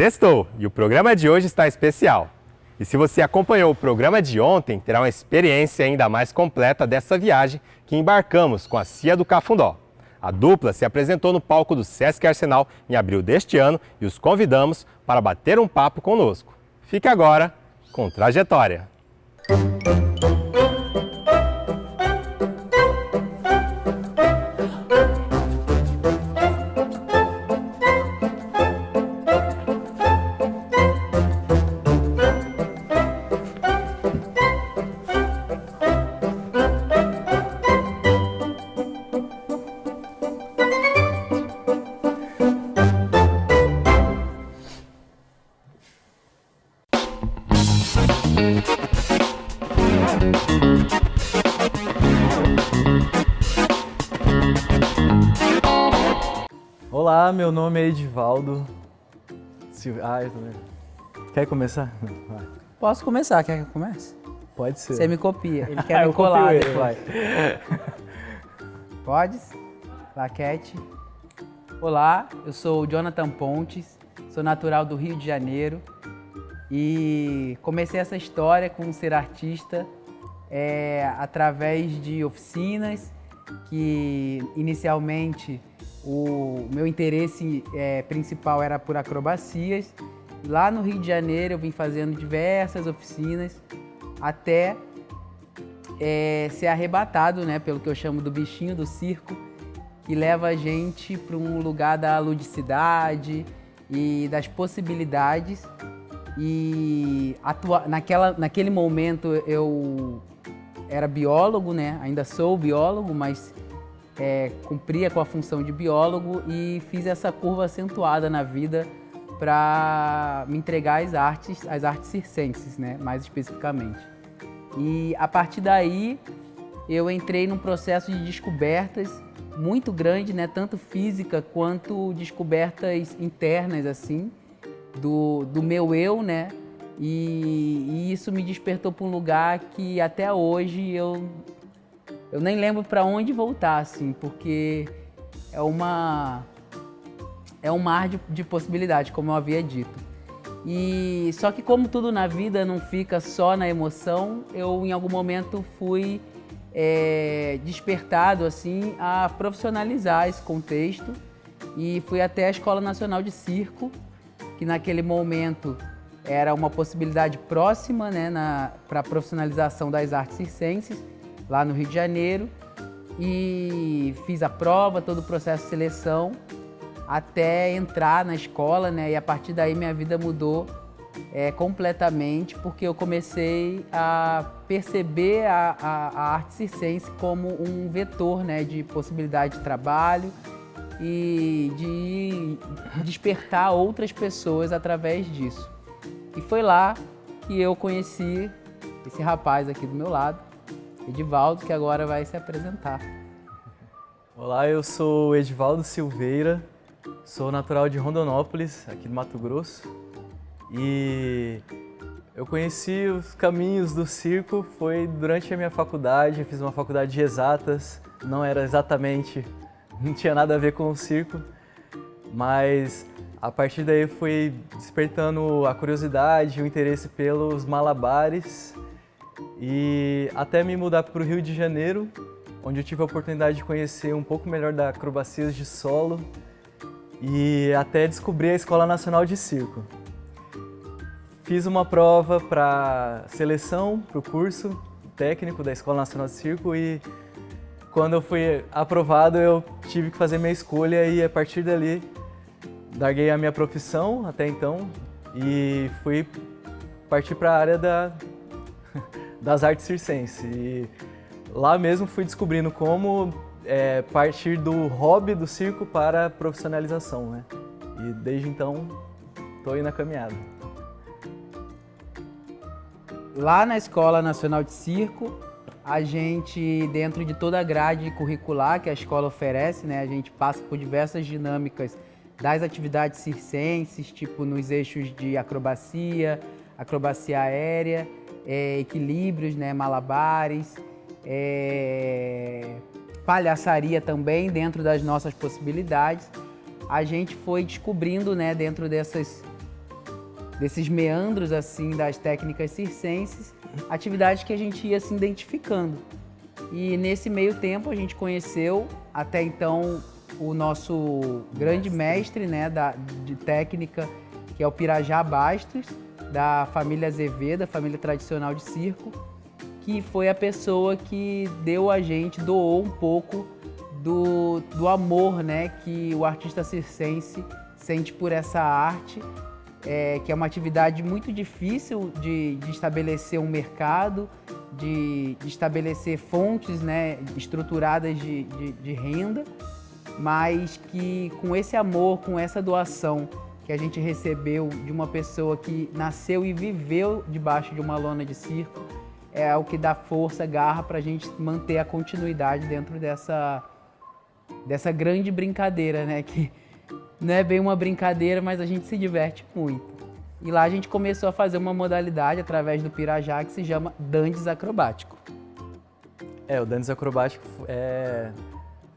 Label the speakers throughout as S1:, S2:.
S1: Sextou! E o programa de hoje está especial. E se você acompanhou o programa de ontem, terá uma experiência ainda mais completa dessa viagem que embarcamos com a CIA do Cafundó. A dupla se apresentou no palco do Sesc Arsenal em abril deste ano e os convidamos para bater um papo conosco. Fique agora com Trajetória.
S2: Olá, meu nome é Edivaldo. Quer começar? Vai.
S3: Posso começar? Quer que eu comece?
S2: Pode ser.
S3: Você me copia. Ele quer me
S2: Eu
S3: colar
S2: copio ele,
S3: depois.
S2: vai.
S3: Podes? Laquete. Olá, eu sou o Jonathan Pontes, sou natural do Rio de Janeiro e comecei essa história com ser artista através de oficinas que inicialmente o meu interesse principal era por acrobacias. Lá no Rio de Janeiro eu vim fazendo diversas oficinas até ser arrebatado, né, pelo que eu chamo do bichinho do circo, que leva a gente para um lugar da ludicidade e das possibilidades. E naquele momento eu era biólogo, né? Ainda sou biólogo, mas cumpria com a função de biólogo e fiz essa curva acentuada na vida para me entregar às artes circenses, né? Mais especificamente. E a partir daí eu entrei num processo de descobertas muito grande, né? Tanto física quanto descobertas internas, assim, do meu eu, né? E isso me despertou para um lugar que até hoje eu nem lembro para onde voltar, assim, porque é um mar de possibilidades, como eu havia dito. E só que como tudo na vida não fica só na emoção, eu em algum momento fui despertado assim a profissionalizar esse contexto e fui até a Escola Nacional de Circo, que naquele momento era uma possibilidade próxima, né, para a profissionalização das artes circenses, lá no Rio de Janeiro, e fiz a prova, todo o processo de seleção, até entrar na escola, né, e a partir daí minha vida mudou completamente, porque eu comecei a perceber a arte circense como um vetor, né, de possibilidade de trabalho e de despertar outras pessoas através disso. E foi lá que eu conheci esse rapaz aqui do meu lado, Edivaldo, que agora vai se apresentar.
S2: Olá, eu sou Edivaldo Silveira, sou natural de Rondonópolis, aqui do Mato Grosso. E eu conheci os caminhos do circo foi durante a minha faculdade, eu fiz uma faculdade de exatas, não tinha nada a ver com o circo, mas a partir daí fui despertando a curiosidade, o interesse pelos malabares e até me mudar para o Rio de Janeiro, onde eu tive a oportunidade de conhecer um pouco melhor da acrobacias de solo e até descobrir a Escola Nacional de Circo. Fiz uma prova para seleção, para o curso técnico da Escola Nacional de Circo e quando eu fui aprovado eu tive que fazer minha escolha e a partir dali larguei a minha profissão até então e fui partir para a área das artes circenses. E lá mesmo fui descobrindo como partir do hobby do circo para a profissionalização, né? E desde então estou aí na caminhada.
S3: Lá na Escola Nacional de Circo, a gente, dentro de toda a grade curricular que a escola oferece, né, a gente passa por diversas dinâmicas das atividades circenses, tipo nos eixos de acrobacia aérea, equilíbrios, né, malabares, palhaçaria também, dentro das nossas possibilidades. A gente foi descobrindo, né, dentro dessas desses meandros assim das técnicas circenses, atividades que a gente ia se identificando. E nesse meio tempo a gente conheceu até então o nosso grande mestre, né, de técnica, que é o Pirajá Bastos, da família Azevedo, a família tradicional de circo, que foi a pessoa que doou um pouco do amor, né, que o artista circense sente por essa arte, que é uma atividade muito difícil de estabelecer um mercado, de estabelecer fontes, né, estruturadas de renda, mas que com esse amor, com essa doação que a gente recebeu de uma pessoa que nasceu e viveu debaixo de uma lona de circo, é o que dá força, garra para a gente manter a continuidade dentro dessa grande brincadeira, né? Que não é bem uma brincadeira, mas a gente se diverte muito. E lá a gente começou a fazer uma modalidade através do Pirajá que se chama dandes acrobático.
S2: O dandes acrobático é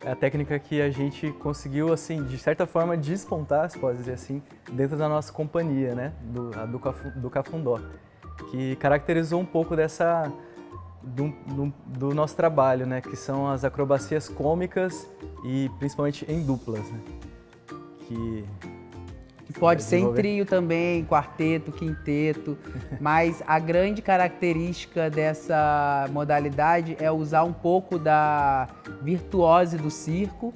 S2: a técnica que a gente conseguiu, assim, de certa forma, despontar, se pode dizer assim, dentro da nossa companhia, né? Do Cafundó, que caracterizou um pouco do nosso trabalho, né? Que são as acrobacias cômicas e principalmente em duplas, né? Que
S3: pode ser em trio também, quarteto, quinteto, mas a grande característica dessa modalidade é usar um pouco da virtuose do circo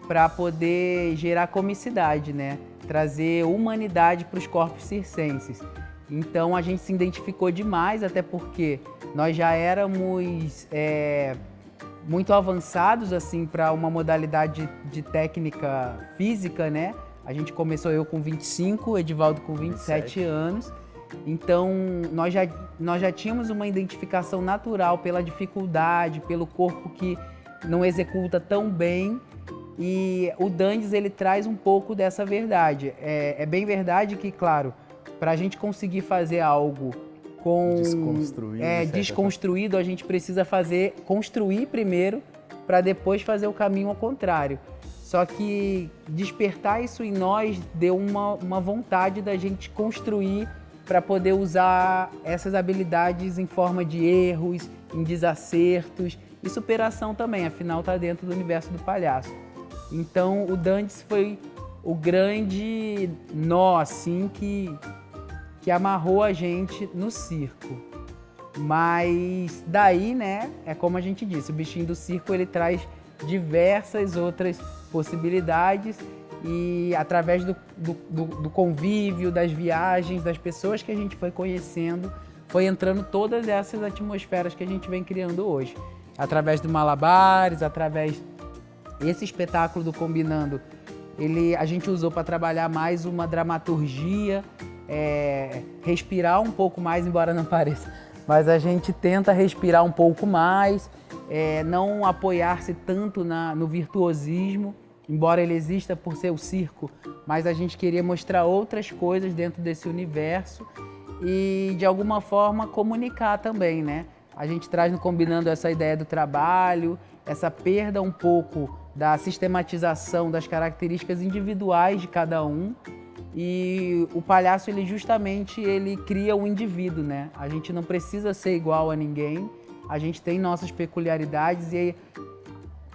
S3: para poder gerar comicidade, né? Trazer humanidade para os corpos circenses. Então a gente se identificou demais, até porque nós já éramos muito avançados assim para uma modalidade de técnica física, né? A gente começou eu com 25, Edivaldo com 27 anos. Então nós já tínhamos uma identificação natural pela dificuldade, pelo corpo que não executa tão bem. E o dandes ele traz um pouco dessa verdade. É bem verdade que, claro, para a gente conseguir fazer algo desconstruído, a gente precisa construir primeiro para depois fazer o caminho ao contrário. Só que despertar isso em nós deu uma vontade da gente construir para poder usar essas habilidades em forma de erros, em desacertos e superação também, afinal está dentro do universo do palhaço. Então o dantes foi o grande nó assim que amarrou a gente no circo. Mas daí, né, é como a gente disse, o bichinho do circo ele traz diversas outras possibilidades e através do convívio, das viagens, das pessoas que a gente foi conhecendo, foi entrando todas essas atmosferas que a gente vem criando hoje. Através do Malabares, através desse espetáculo do Combinando, a gente usou para trabalhar mais uma dramaturgia, respirar um pouco mais, embora não pareça, mas a gente tenta respirar um pouco mais, não apoiar-se tanto no virtuosismo, embora ele exista por ser o circo, mas a gente queria mostrar outras coisas dentro desse universo e, de alguma forma, comunicar também, né? A gente traz no Combinando essa ideia do trabalho, essa perda um pouco da sistematização das características individuais de cada um. E o palhaço, ele cria um indivíduo, né? A gente não precisa ser igual a ninguém, a gente tem nossas peculiaridades e,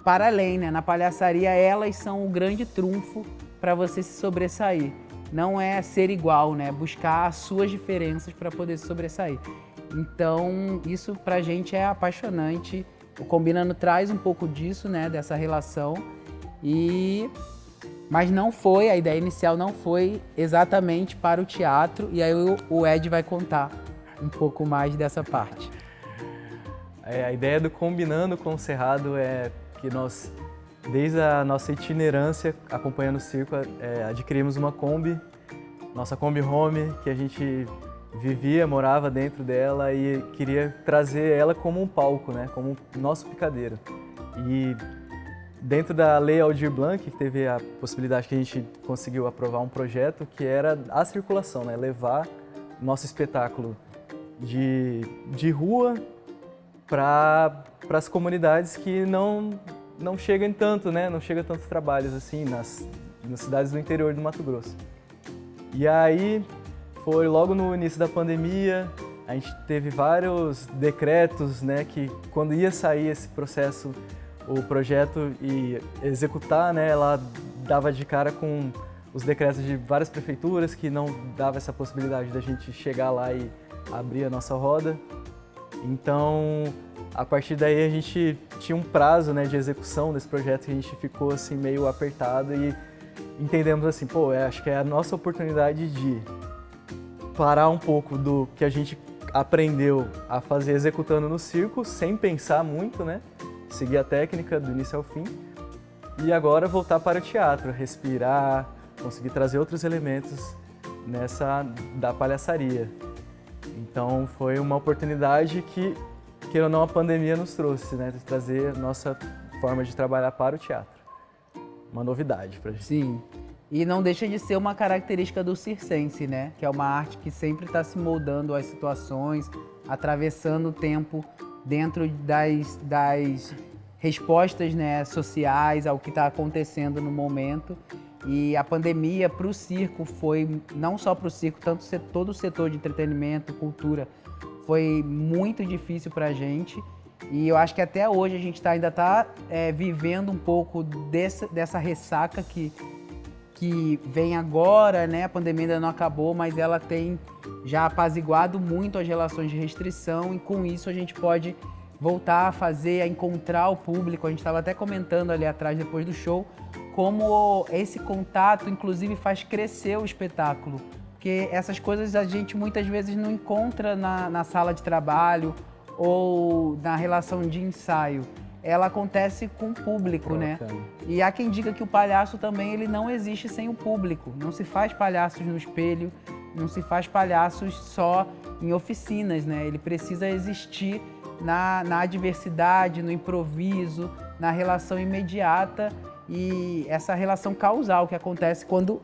S3: para além, né? Na palhaçaria, elas são o grande trunfo para você se sobressair. Não é ser igual, né? Buscar as suas diferenças para poder se sobressair. Então, isso pra gente é apaixonante. O Combinando traz um pouco disso, né? Dessa relação. Mas a ideia inicial não foi exatamente para o teatro. E aí o Ed vai contar um pouco mais dessa parte.
S2: A ideia do Combinando com o Cerrado é que nós, desde a nossa itinerância acompanhando o circo, adquirimos uma Kombi, nossa Kombi Home, que a gente vivia, morava dentro dela e queria trazer ela como um palco, né? Como nosso picadeiro. E dentro da Lei Aldir Blanc, que teve a possibilidade que a gente conseguiu aprovar um projeto que era a circulação, né? Levar nosso espetáculo de rua para as comunidades que não chegam tanto, né? Não chegam tantos trabalhos assim nas cidades do interior do Mato Grosso. E aí foi logo no início da pandemia. A gente teve vários decretos, né, que quando ia sair esse processo, o projeto e executar, né, ela dava de cara com os decretos de várias prefeituras que não dava essa possibilidade da gente chegar lá e abrir a nossa roda. Então, a partir daí a gente tinha um prazo, né, de execução desse projeto que a gente ficou assim meio apertado e entendemos assim, pô, acho que é a nossa oportunidade de parar um pouco do que a gente aprendeu a fazer executando no circo, sem pensar muito, né? Seguir a técnica do início ao fim. E agora voltar para o teatro, respirar, conseguir trazer outros elementos nessa da palhaçaria. Então foi uma oportunidade que ou não, a pandemia nos trouxe, né? De trazer nossa forma de trabalhar para o teatro. Uma novidade pra gente.
S3: Sim. E não deixa de ser uma característica do circense, né? Que é uma arte que sempre está se moldando às situações, atravessando o tempo dentro das respostas, né, sociais ao que está acontecendo no momento. E a pandemia para o circo foi, não só para o circo, tanto todo o setor de entretenimento, cultura, foi muito difícil para a gente. E eu acho que até hoje a gente ainda está vivendo um pouco dessa ressaca que vem agora, né? A pandemia ainda não acabou, mas ela tem já apaziguado muito as relações de restrição e com isso a gente pode voltar a fazer, a encontrar o público. A gente estava até comentando ali atrás, depois do show, como esse contato, inclusive, faz crescer o espetáculo. Porque essas coisas a gente muitas vezes não encontra na sala de trabalho ou na relação de ensaio. Ela acontece com o público, né? E há quem diga que o palhaço também ele não existe sem o público. Não se faz palhaços no espelho, não se faz palhaços só em oficinas, né? Ele precisa existir na adversidade, no improviso, na relação imediata e essa relação causal que acontece quando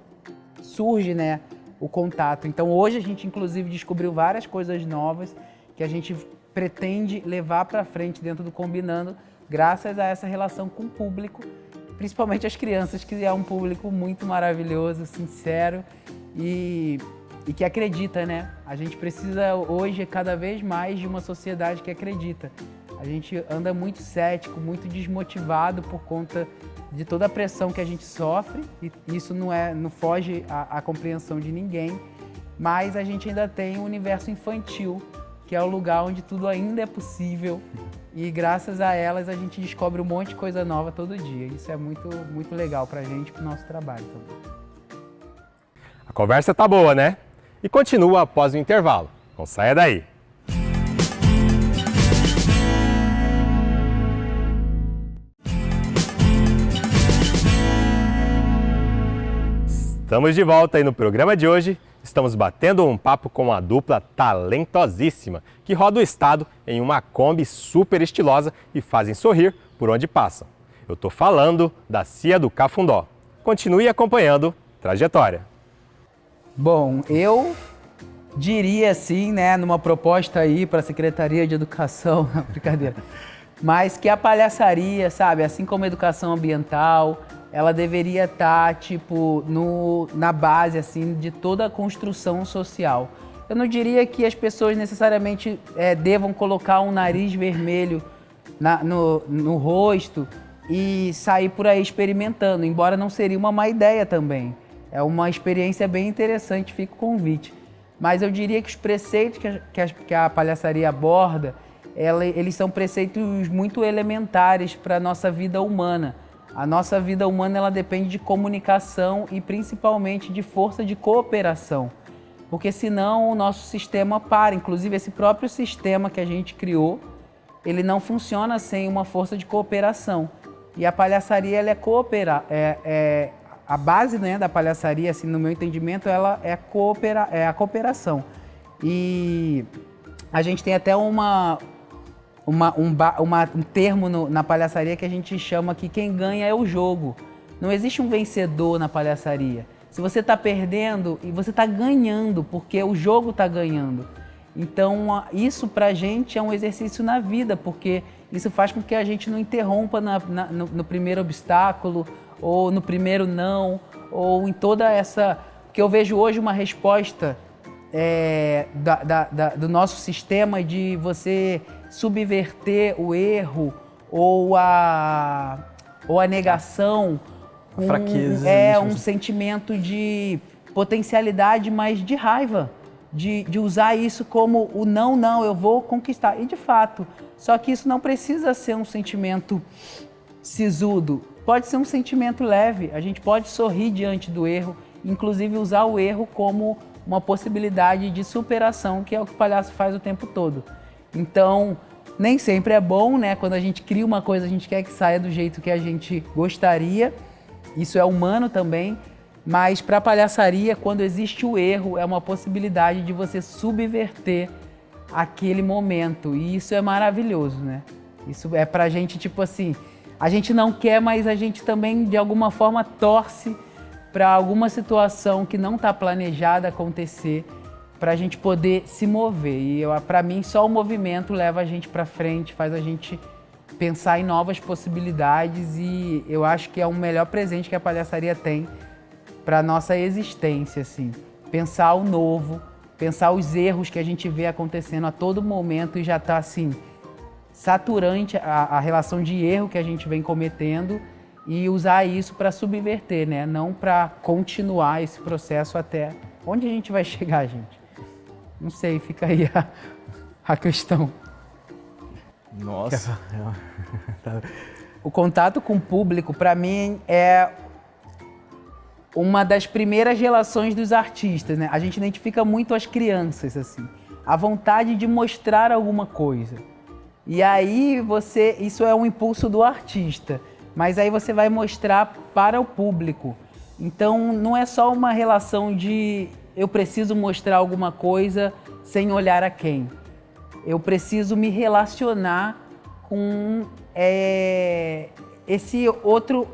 S3: surge, né, o contato. Então hoje a gente inclusive descobriu várias coisas novas que a gente pretende levar para frente dentro do Combinando, graças a essa relação com o público, principalmente as crianças, que é um público muito maravilhoso, sincero e que acredita, né? A gente precisa hoje cada vez mais de uma sociedade que acredita. A gente anda muito cético, muito desmotivado por conta de toda a pressão que a gente sofre, e isso não foge à compreensão de ninguém, mas a gente ainda tem um universo infantil, que é o lugar onde tudo ainda é possível. E graças a elas a gente descobre um monte de coisa nova todo dia. Isso é muito, muito legal pra gente, pro nosso trabalho também.
S1: A conversa tá boa, né? E continua após o intervalo. Não saia daí. Estamos de volta e no programa de hoje estamos batendo um papo com uma dupla talentosíssima que roda o estado em uma Kombi super estilosa e fazem sorrir por onde passam. Eu tô falando da Cia do Cafundó. Continue acompanhando Trajetória.
S3: Bom, eu diria assim, né, numa proposta aí para a Secretaria de Educação, não, brincadeira, mas que a palhaçaria, sabe, assim como a educação ambiental, ela deveria estar, tipo, na base, assim, de toda a construção social. Eu não diria que as pessoas necessariamente devam colocar um nariz vermelho no rosto e sair por aí experimentando, embora não seria uma má ideia também. É uma experiência bem interessante, fica o convite. Mas eu diria que os preceitos que a palhaçaria aborda, eles são preceitos muito elementares para a nossa vida humana. A nossa vida humana ela depende de comunicação e principalmente de força de cooperação. Porque senão o nosso sistema para. Inclusive esse próprio sistema que a gente criou, ele não funciona sem uma força de cooperação. E a palhaçaria ela é a base, né, da palhaçaria, assim, no meu entendimento, ela é a cooperação. E a gente tem até um termo na palhaçaria que a gente chama que quem ganha é o jogo. Não existe um vencedor na palhaçaria. Se você está perdendo, e você está ganhando, porque o jogo está ganhando. Então, isso pra gente é um exercício na vida, porque isso faz com que a gente não interrompa no primeiro obstáculo, ou no primeiro não, ou em toda essa... Porque eu vejo hoje uma resposta do nosso sistema de você subverter o erro ou a negação,
S2: fraqueza,
S3: um sentimento de potencialidade, mas de raiva, de usar isso como o não, eu vou conquistar. E de fato, só que isso não precisa ser um sentimento sisudo, pode ser um sentimento leve, a gente pode sorrir diante do erro, inclusive usar o erro como uma possibilidade de superação, que é o que o palhaço faz o tempo todo. Então, nem sempre é bom, né? Quando a gente cria uma coisa, a gente quer que saia do jeito que a gente gostaria, isso é humano também, mas para a palhaçaria, quando existe o erro, é uma possibilidade de você subverter aquele momento, e isso é maravilhoso, né? Isso é pra gente, tipo assim, a gente não quer, mas a gente também, de alguma forma, torce para alguma situação que não está planejada acontecer, para a gente poder se mover. E para mim, só o movimento leva a gente para frente, faz a gente pensar em novas possibilidades, e eu acho que é o melhor presente que a palhaçaria tem para nossa existência, assim. Pensar o novo, pensar os erros que a gente vê acontecendo a todo momento e já está assim saturante a relação de erro que a gente vem cometendo, e usar isso para subverter, né? Não para continuar esse processo até onde a gente vai chegar, gente. Não sei, fica aí a questão.
S2: Nossa.
S3: O contato com o público, para mim, é uma das primeiras relações dos artistas, né? A gente identifica muito as crianças, assim. A vontade de mostrar alguma coisa. E aí isso é um impulso do artista. Mas aí você vai mostrar para o público. Então, não é só uma relação de eu preciso mostrar alguma coisa sem olhar a quem. Eu preciso me relacionar com esse outro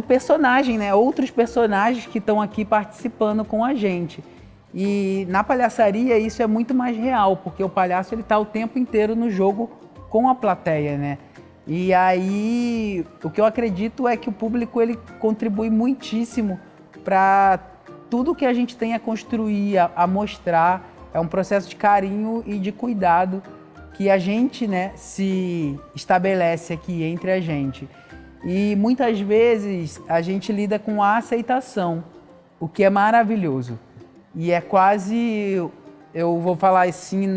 S3: personagem, né? Outros personagens que estão aqui participando com a gente. E na palhaçaria isso é muito mais real, porque o palhaço ele está o tempo inteiro no jogo com a plateia, né? E aí, o que eu acredito é que o público ele contribui muitíssimo para tudo que a gente tem a construir, a mostrar. É um processo de carinho e de cuidado que a gente, né, se estabelece aqui entre a gente. E muitas vezes a gente lida com a aceitação, o que é maravilhoso. E é quase, eu vou falar assim,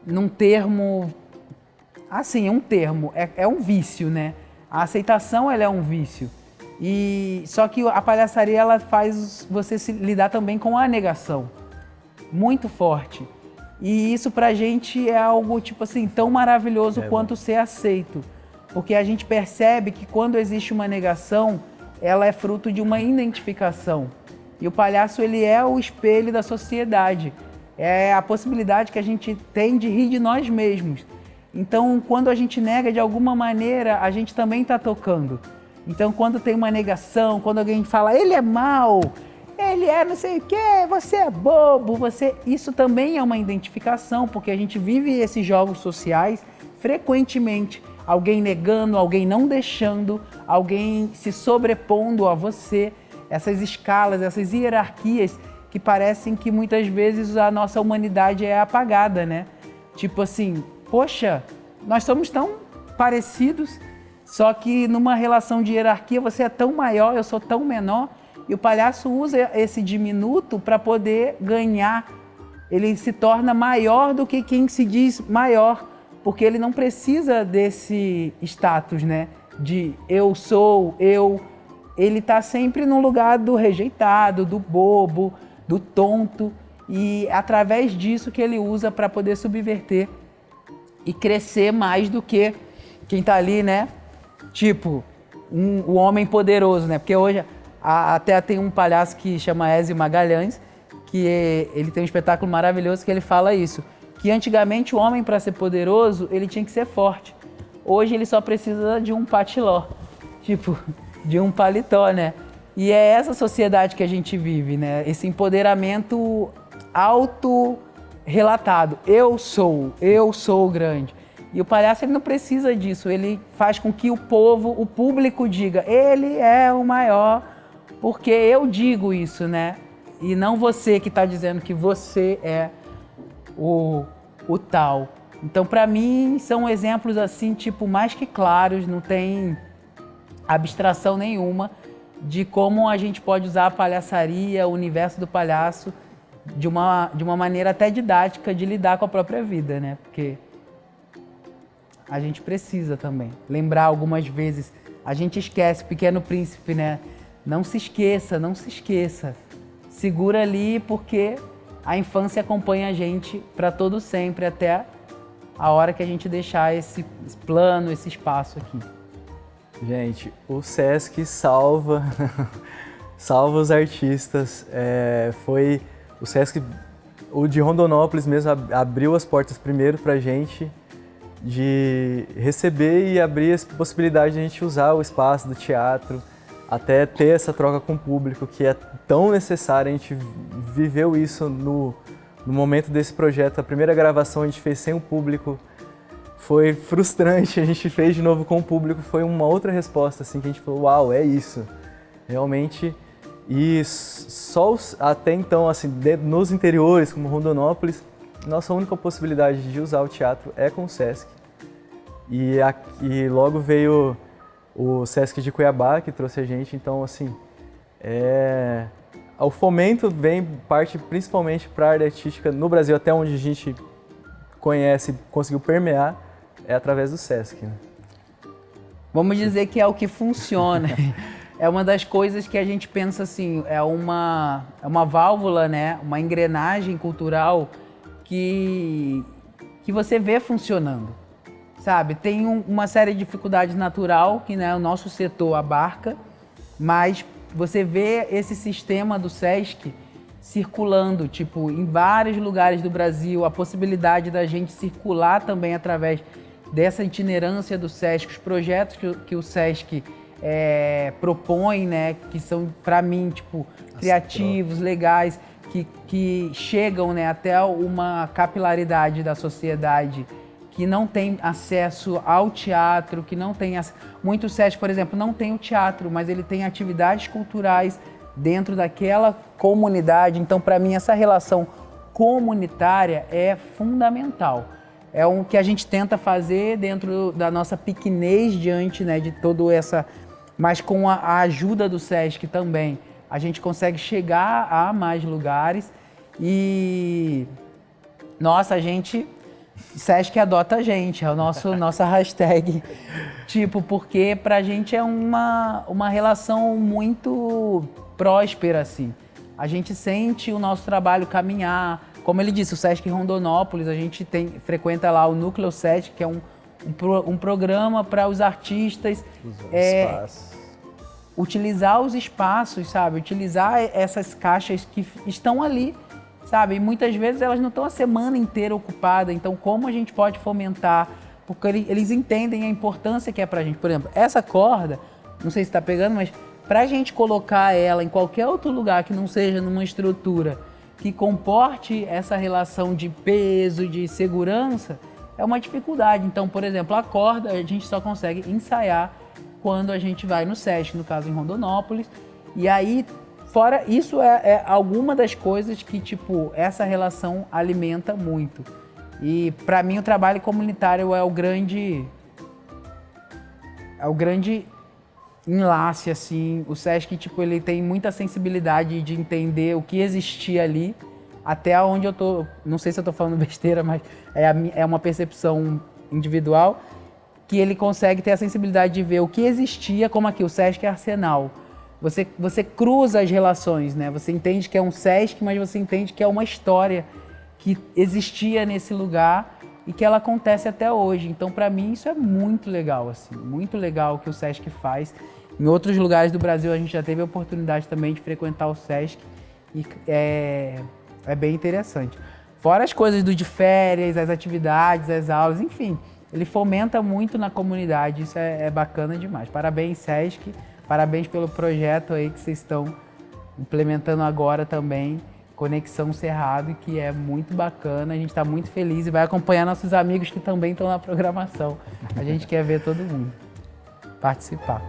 S3: num termo... Assim, um termo, é um vício, né? A aceitação, ela é um vício. Só que a palhaçaria, ela faz você lidar também com a negação. Muito forte. E isso pra gente é algo, tipo assim, tão maravilhoso quanto ser aceito. Porque a gente percebe que quando existe uma negação, ela é fruto de uma identificação. E o palhaço, ele é o espelho da sociedade. É a possibilidade que a gente tem de rir de nós mesmos. Então, quando a gente nega de alguma maneira, a gente também está tocando. Então, quando tem uma negação, quando alguém fala, ele é mau, ele é não sei o quê, você é bobo, isso também é uma identificação, porque a gente vive esses jogos sociais frequentemente. Alguém negando, alguém não deixando, alguém se sobrepondo a você. Essas escalas, essas hierarquias que parecem que muitas vezes a nossa humanidade é apagada, né? Tipo assim... Poxa, nós somos tão parecidos, só que numa relação de hierarquia você é tão maior, eu sou tão menor, e o palhaço usa esse diminuto para poder ganhar. Ele se torna maior do que quem se diz maior, porque ele não precisa desse status, né? De eu sou, eu. Ele está sempre no lugar do rejeitado, do bobo, do tonto, e é através disso que ele usa para poder subverter e crescer mais do que quem tá ali, né? Tipo, o homem poderoso, né? Porque hoje até tem um palhaço que chama Ézio Magalhães, que ele tem um espetáculo maravilhoso que ele fala isso, que antigamente o homem, para ser poderoso, ele tinha que ser forte. Hoje ele só precisa de um patiló, tipo, de um paletó, né? E é essa sociedade que a gente vive, né? Esse empoderamento auto-relatado. Eu sou grande. E o palhaço, ele não precisa disso. Ele faz com que o público diga, ele é o maior, porque eu digo isso, né? e não você que está dizendo que você é o tal. Então, para mim, são exemplos assim, tipo, mais que claros, não tem abstração nenhuma de como a gente pode usar a palhaçaria, o universo do palhaço, de uma maneira até didática de lidar com a própria vida, né? Porque a gente precisa também lembrar algumas vezes. A gente esquece, Pequeno Príncipe, né? Não se esqueça, não se esqueça. Segura ali, porque a infância acompanha a gente para todo sempre, até a hora que a gente deixar esse plano, esse espaço aqui.
S2: Gente, o Sesc salva, salva os artistas. Foi o Sesc, o de Rondonópolis mesmo, abriu as portas primeiro pra gente de receber e abrir a possibilidade de a gente usar o espaço do teatro, até ter essa troca com o público que é tão necessária. A gente viveu isso no momento desse projeto. A primeira gravação a gente fez sem o público, foi frustrante, a gente fez de novo com o público, foi uma outra resposta, assim, que a gente falou, uau, é isso, realmente. E só até então, assim, nos interiores, como Rondonópolis, nossa única possibilidade de usar o teatro é com o Sesc. E logo veio o Sesc de Cuiabá, que trouxe a gente, então, assim, o fomento parte principalmente para a área artística no Brasil, até onde a gente conhece, conseguiu permear, é através do Sesc, né?
S3: Vamos dizer que é o que funciona. É uma das coisas que a gente pensa assim, é uma válvula, né? Uma engrenagem cultural que você vê funcionando, sabe? Tem uma série de dificuldades natural que, né, o nosso setor abarca, mas você vê esse sistema do Sesc circulando, tipo, em vários lugares do Brasil, a possibilidade da gente circular também através dessa itinerância do Sesc, os projetos que o Sesc propõe, né, que são, para mim, tipo, criativos, legais, que chegam, né, até uma capilaridade da sociedade que não tem acesso ao teatro, que não tem... Muito Sesc, por exemplo, não tem o teatro, mas ele tem atividades culturais dentro daquela comunidade. Então, para mim, essa relação comunitária é fundamental. É o que a gente tenta fazer dentro da nossa pequenez diante, né, de toda essa... Mas com a ajuda do Sesc também, a gente consegue chegar a mais lugares e... Nossa, Sesc adota a gente, é o nossa hashtag. Tipo, porque pra gente é uma relação muito próspera, assim. A gente sente o nosso trabalho caminhar. Como ele disse, o Sesc Rondonópolis, a gente frequenta lá o Núcleo Sesc, que é um programa para os artistas utilizar os espaços, sabe? Utilizar essas caixas que estão ali, sabe? E muitas vezes elas não estão a semana inteira ocupadas. Então, como a gente pode fomentar? Porque eles entendem a importância que é pra gente. Por exemplo, essa corda, não sei se está pegando, mas pra gente colocar ela em qualquer outro lugar que não seja numa estrutura que comporte essa relação de peso, de segurança, é uma dificuldade. Então, por exemplo, a corda a gente só consegue ensaiar quando a gente vai no Sesc, no caso em Rondonópolis. E aí, fora isso, é alguma das coisas que, tipo, essa relação alimenta muito. E para mim o trabalho comunitário é o grande enlace, assim. O Sesc, tipo, ele tem muita sensibilidade de entender o que existia ali, até onde eu tô, não sei se eu tô falando besteira, mas é uma percepção individual, que ele consegue ter a sensibilidade de ver o que existia, como aqui o Sesc Arsenal. Você cruza as relações, né? Você entende que é um Sesc, mas você entende que é uma história que existia nesse lugar e que ela acontece até hoje. Então, para mim, isso é muito legal, assim, muito legal o que o Sesc faz. Em outros lugares do Brasil, a gente já teve a oportunidade também de frequentar o Sesc e é bem interessante. Fora as coisas de férias, as atividades, as aulas, enfim, ele fomenta muito na comunidade, isso é bacana demais. Parabéns, Sesc, parabéns pelo projeto aí que vocês estão implementando agora também, Conexão Cerrado, que é muito bacana, a gente está muito feliz e vai acompanhar nossos amigos que também estão na programação. A gente quer ver todo mundo participar.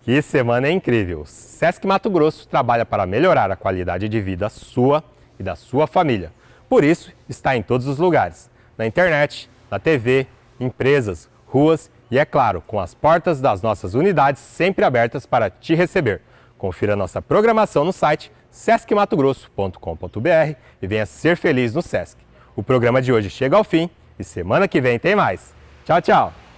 S1: Que semana incrível! O Sesc Mato Grosso trabalha para melhorar a qualidade de vida sua e da sua família. Por isso, está em todos os lugares, na internet, na TV, empresas, ruas e, é claro, com as portas das nossas unidades sempre abertas para te receber. Confira nossa programação no site sescmatogrosso.com.br e venha ser feliz no Sesc. O programa de hoje chega ao fim e semana que vem tem mais. Tchau, tchau!